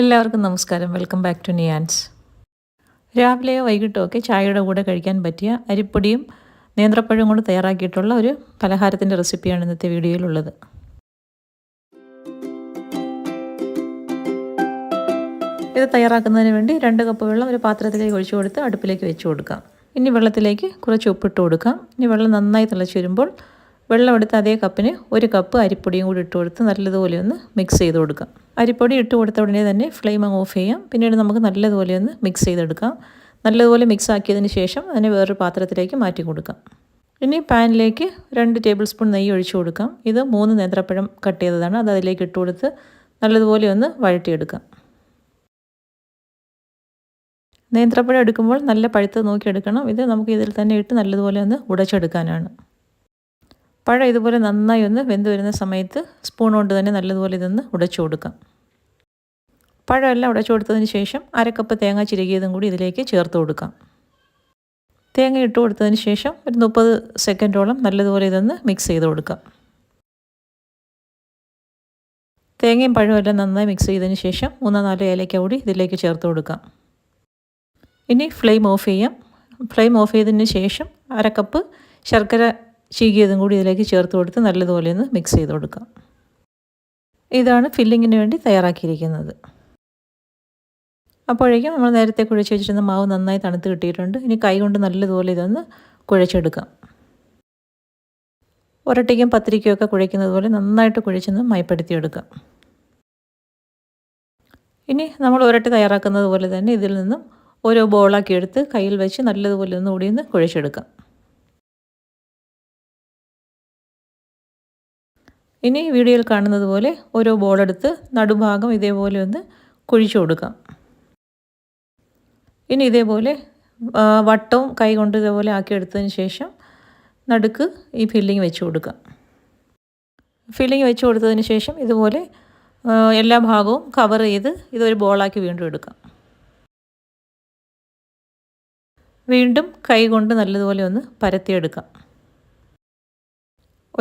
എല്ലാവർക്കും നമസ്കാരം. Welcome back to Niyans. രാവിലെയോ വൈകിട്ടോ ഒക്കെ ചായയുടെ കൂടെ കഴിക്കാൻ പറ്റിയ അരിപ്പൊടിയും നേന്ത്രപ്പഴവും കൊണ്ട് തയ്യാറാക്കിയിട്ടുള്ള ഒരു പലഹാരത്തിൻ്റെ റെസിപ്പിയാണ് ഇന്നത്തെ വീഡിയോയിലുള്ളത്. ഇത് തയ്യാറാക്കുന്നതിന് വേണ്ടി 2 കപ്പ് വെള്ളം ഒരു പാത്രത്തിലേക്ക് ഒഴിച്ചു കൊടുത്ത് അടുപ്പിലേക്ക് വെച്ച് കൊടുക്കാം. ഇനി വെള്ളത്തിലേക്ക് കുറച്ച് ഉപ്പിട്ട് കൊടുക്കാം. ഇനി വെള്ളം നന്നായി തിളച്ച് വരുമ്പോൾ വെള്ളം എടുത്ത് അതേ കപ്പിന് 1 കപ്പ് അരിപ്പൊടിയും കൂടി ഇട്ട് കൊടുത്ത് നല്ലതുപോലെ ഒന്ന് മിക്സ് ചെയ്ത് കൊടുക്കാം. അരിപ്പൊടി ഇട്ട് കൊടുത്ത ഉടനെ തന്നെ ഫ്ലെയിം ഓഫ് ചെയ്യാം. പിന്നീട് നമുക്ക് നല്ലതുപോലെ ഒന്ന് മിക്സ് ചെയ്തെടുക്കാം. നല്ലതുപോലെ മിക്സ് ആക്കിയതിന് ശേഷം അതിനെ വേറൊരു പാത്രത്തിലേക്ക് മാറ്റി കൊടുക്കാം. ഇനി പാനിലേക്ക് 2 ടേബിൾ സ്പൂൺ നെയ്യ് ഒഴിച്ചു കൊടുക്കാം. ഇത് 3 നേന്ത്രപ്പഴം കട്ട് ചെയ്തതാണ്. അത് അതിലേക്ക് ഇട്ട് കൊടുത്ത് നല്ലതുപോലെ ഒന്ന് വഴറ്റിയെടുക്കാം. നേന്ത്രപ്പഴം എടുക്കുമ്പോൾ നല്ല പഴുത്ത് നോക്കി എടുക്കണം. ഇത് നമുക്ക് ഇതിൽ തന്നെ ഇട്ട് നല്ലതുപോലെ ഒന്ന് ഉടച്ചെടുക്കാനാണ്. പഴം ഇതുപോലെ നന്നായി ഒന്ന് വെന്ത് വരുന്ന സമയത്ത് സ്പൂൺ കൊണ്ട് തന്നെ നല്ലതുപോലെ ഇതൊന്ന് ഉടച്ചു കൊടുക്കാം. പഴമെല്ലാം ഉടച്ചു കൊടുത്തതിന് ശേഷം 1/2 കപ്പ് തേങ്ങ ചിരകിയതും കൂടി ഇതിലേക്ക് ചേർത്ത് കൊടുക്കാം. തേങ്ങ ഇട്ട് കൊടുത്തതിന് ശേഷം ഒരു 30 സെക്കൻഡോളം നല്ലതുപോലെ ഇതൊന്ന് മിക്സ് ചെയ്ത് കൊടുക്കാം. തേങ്ങയും പഴമെല്ലാം നന്നായി മിക്സ് ചെയ്തതിന് ശേഷം 3-4 ഏലക്ക കൂടി ഇതിലേക്ക് ചേർത്ത് കൊടുക്കാം. ഇനി ഫ്ലെയിം ഓഫ് ചെയ്യാം. ഫ്ലെയിം ഓഫ് ചെയ്തതിന് ശേഷം 1/2 കപ്പ് ശർക്കര ചീകിയതും കൂടി ഇതിലേക്ക് ചേർത്ത് കൊടുത്ത് നല്ലതുപോലെ ഒന്ന് മിക്സ് ചെയ്ത് കൊടുക്കാം. ഇതാണ് ഫില്ലിങ്ങിന് വേണ്ടി തയ്യാറാക്കിയിരിക്കുന്നത്. അപ്പോഴേക്കും നമ്മൾ നേരത്തെ കുഴച്ച് വെച്ചിരുന്ന മാവ് നന്നായി തണുത്ത് കിട്ടിയിട്ടുണ്ട്. ഇനി കൈ കൊണ്ട് നല്ലതുപോലെ ഇതൊന്ന് കുഴച്ചെടുക്കാം. ഒരട്ടിക്കും പത്തിരിക്കും ഒക്കെ കുഴയ്ക്കുന്നത് പോലെ നന്നായിട്ട് കുഴച്ചൊന്ന് മയപ്പെടുത്തിയെടുക്കാം. ഇനി നമ്മൾ ഒരട്ടി തയ്യാറാക്കുന്നത് പോലെ തന്നെ ഇതിൽ നിന്നും ഓരോ ബോളാക്കി എടുത്ത് കയ്യിൽ വെച്ച് നല്ലതുപോലെ ഒന്ന് കൂടി ഒന്ന് കുഴച്ചെടുക്കാം. ഇനി വീഡിയോയിൽ കാണുന്നത് പോലെ ഓരോ ബോളെടുത്ത് നടുഭാഗം ഇതേപോലെ ഒന്ന് കുഴിച്ചു കൊടുക്കാം. ഇനി ഇതേപോലെ വട്ടവും കൈ കൊണ്ട് ഇതേപോലെ ആക്കിയെടുത്തതിന് ശേഷം നടുക്ക് ഈ ഫില്ലിങ് വെച്ച് കൊടുക്കാം. ഫില്ലിങ് വെച്ച് കൊടുത്തതിന് ശേഷം ഇതുപോലെ എല്ലാ ഭാഗവും കവർ ചെയ്ത് ഇതൊരു ബോളാക്കി വീണ്ടും എടുക്കാം. വീണ്ടും കൈ കൊണ്ട് നല്ലതുപോലെ ഒന്ന് പരത്തിയെടുക്കാം.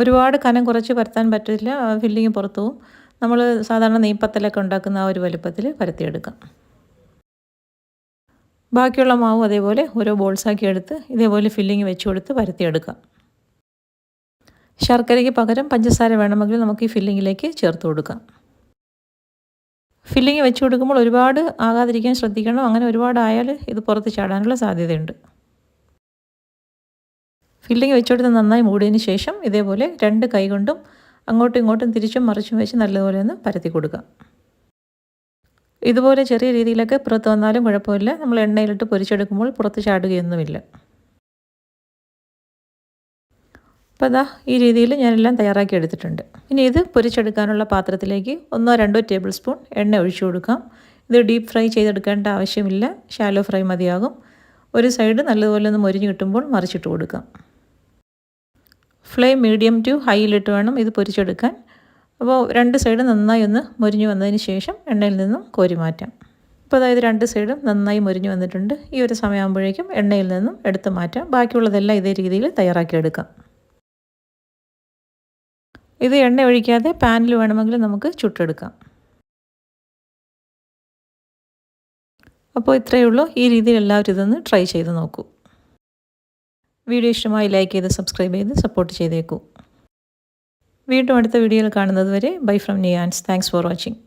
ഒരുപാട് കനം കുറച്ച് പരത്താൻ പറ്റില്ല. ഫില്ലിങ് പുറത്തു പോവും. നമ്മൾ സാധാരണ നെയ്പ്പത്തലൊക്കെ ഉണ്ടാക്കുന്ന ആ ഒരു വലുപ്പത്തിൽ പരത്തിയെടുക്കാം. ബാക്കിയുള്ള മാവും അതേപോലെ ഓരോ ബോൾസാക്കി എടുത്ത് ഇതേപോലെ ഫില്ലിങ് വെച്ച് കൊടുത്ത് പരത്തിയെടുക്കാം. ശർക്കരയ്ക്ക് പകരം പഞ്ചസാര വേണമെങ്കിൽ നമുക്ക് ഈ ഫില്ലിങ്ങിലേക്ക് ചേർത്ത് കൊടുക്കാം. ഫില്ലിങ് വെച്ച് കൊടുക്കുമ്പോൾ ഒരുപാട് ആകാതിരിക്കാൻ ശ്രദ്ധിക്കണം. അങ്ങനെ ഒരുപാടായാൽ ഇത് പുറത്ത് ചാടാനുള്ള സാധ്യതയുണ്ട്. ഫില്ലിങ് വെച്ചുകൊടുത്ത് നന്നായി മൂടിയതിന് ശേഷം ഇതേപോലെ 2 കൈ കൊണ്ടും അങ്ങോട്ടും ഇങ്ങോട്ടും തിരിച്ചും മറിച്ചും വെച്ച് നല്ലതുപോലെ ഒന്ന് പരത്തി കൊടുക്കാം. ഇതുപോലെ ചെറിയ രീതിയിലൊക്കെ പുറത്ത് വന്നാലും കുഴപ്പമില്ല. നമ്മൾ എണ്ണയിലിട്ട് പൊരിച്ചെടുക്കുമ്പോൾ പുറത്ത് ചാടുകയൊന്നുമില്ല. അപ്പോൾ അതാ ഈ രീതിയിൽ ഞാനെല്ലാം തയ്യാറാക്കി എടുത്തിട്ടുണ്ട്. ഇനി ഇത് പൊരിച്ചെടുക്കാനുള്ള പാത്രത്തിലേക്ക് 1-2 ടേബിൾ സ്പൂൺ എണ്ണ ഒഴിച്ചു കൊടുക്കാം. ഇത് ഡീപ്പ് ഫ്രൈ ചെയ്തെടുക്കേണ്ട ആവശ്യമില്ല. ഷാലോ ഫ്രൈ മതിയാകും. ഒരു സൈഡ് നല്ലതുപോലെ ഒന്ന് മൊരിഞ്ഞ് കിട്ടുമ്പോൾ മറിച്ചിട്ട് കൊടുക്കാം. ഫ്ലെയിം മീഡിയം ടു ഹൈയിലിട്ട് വേണം ഇത് പൊരിച്ചെടുക്കാൻ. അപ്പോൾ 2 സൈഡ് നന്നായി ഒന്ന് മൊരിഞ്ഞ് വന്നതിന് ശേഷം എണ്ണയിൽ നിന്നും കോരി മാറ്റാം. അപ്പോൾ അതായത് 2 സൈഡും നന്നായി മൊരിഞ്ഞ് വന്നിട്ടുണ്ട്. ഈ ഒരു സമയമാകുമ്പോഴേക്കും എണ്ണയിൽ നിന്നും എടുത്ത് മാറ്റാം. ബാക്കിയുള്ളതെല്ലാം ഇതേ രീതിയിൽ തയ്യാറാക്കിയെടുക്കാം. ഇത് എണ്ണ ഒഴിക്കാതെ പാനിൽ വേണമെങ്കിൽ നമുക്ക് ചുട്ടെടുക്കാം. അപ്പോൾ ഇത്രയേ ഉള്ളൂ. ഈ രീതിയിൽ എല്ലാവരും ഇതൊന്ന് ട്രൈ ചെയ്ത് നോക്കൂ. വീഡിയോ ഇഷ്ടമായി ലൈക്ക് ചെയ്ത് സബ്സ്ക്രൈബ് ചെയ്ത് സപ്പോർട്ട് ചെയ്തേക്കൂ. വീണ്ടും അടുത്ത വീഡിയോയിൽ കാണുന്നത് വരെ bye from Niyans. Thanks for watching.